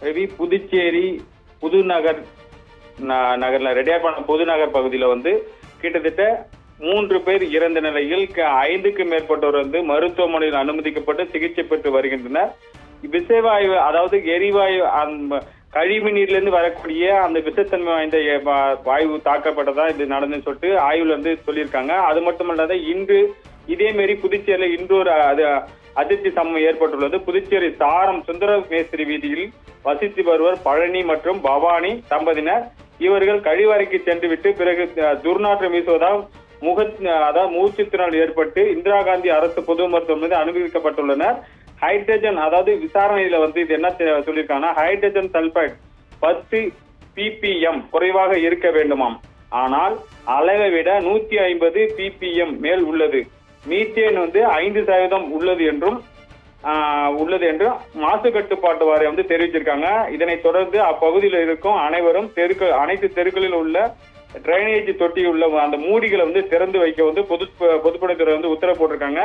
ரவி, புதுச்சேரி புதுநகர் நகர்ல ரெட்டியார்பாளையம் புதுநகர் பகுதியில வந்து கிட்டத்தட்ட 3 பேர் இறந்த நிலையில் 5க்கும் மேற்பட்டோர் வந்து மருத்துவமனையில் அனுமதிக்கப்பட்டு சிகிச்சை பெற்று வருகின்றனர். விஷவாயு, அதாவது எரிவாயு, கழிவு நீர்ல வரக்கூடிய அந்த விஷத்தன்மை வாய்ந்த வாயு தாக்கப்பட்டதா இது நடந்துன்னு சொல்லிட்டு ஆய்வுல இருந்து சொல்லியிருக்காங்க. அது மட்டுமல்லாத இன்று இதே மாரி புதுச்சேரியில இன்றொரு அதிர்ச்சி சம்பவம் ஏற்பட்டுள்ளது. புதுச்சேரி சாரம் சுந்தர மேஸ்திரி வீதியில் வசித்து வருவர் பழனி மற்றும் பவானி தம்பதியினர். இவர்கள் கழிவறைக்கு சென்று விட்டு பிறகு துர்நாற்றம் வீசுவதால் மூச்சுத்திணறல் ஏற்பட்டு இந்திரா காந்தி அரசு பொது மருத்துவமனையில் அனுமதிக்கப்பட்டுள்ளனர். ஹைட்ரஜன், அதாவது விசாரணையில வந்து இது என்ன சொல்லியிருக்காங்கன்னா, ஹைட்ரஜன் சல்பைட் 10 ppm குறைவாக இருக்க வேண்டுமாம். ஆனால் அளவை விட 150 ppm மேல் உள்ளது. மீத்தேன் வந்து 5% உள்ளது என்றும் மாசு கட்டுப்பாட்டு வாரியம் வந்து தெரிவிச்சிருக்காங்க. இதனைத் தொடர்ந்து அப்பகுதியில் இருக்கும் அனைத்து தெருக்களில் உள்ள டிரைனேஜ் தொட்டி உள்ள அந்த மூடிகளை வந்து திறந்து வைக்க வந்து பொதுப்பணித்துறை வந்து உத்தரவு போட்டிருக்காங்க.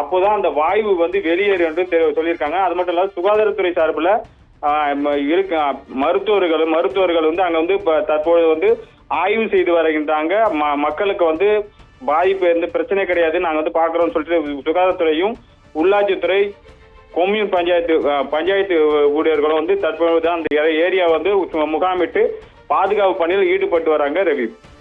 அப்போதான் அந்த வாயு வந்து வெளியேறு என்று சொல்லியிருக்காங்க. அது மட்டும் இல்லாத சுகாதாரத்துறை சார்பில் மருத்துவர்கள் வந்து அங்க வந்து தற்போது வந்து ஆய்வு செய்து வருகின்றாங்க. மக்களுக்கு வந்து பாதிப்பு எந்த பிரச்சனை கிடையாது, நாங்க வந்து பாக்குறோம்னு சொல்லிட்டு சுகாதாரத்துறையும் உள்ளாட்சித்துறை கொம்யூன் பஞ்சாயத்து ஊழியர்களும் வந்து தற்போது அந்த ஏரியா வந்து முகாமிட்டு பாதுகாப்பு பணியில் ஈடுபட்டு வராங்க. ரவி.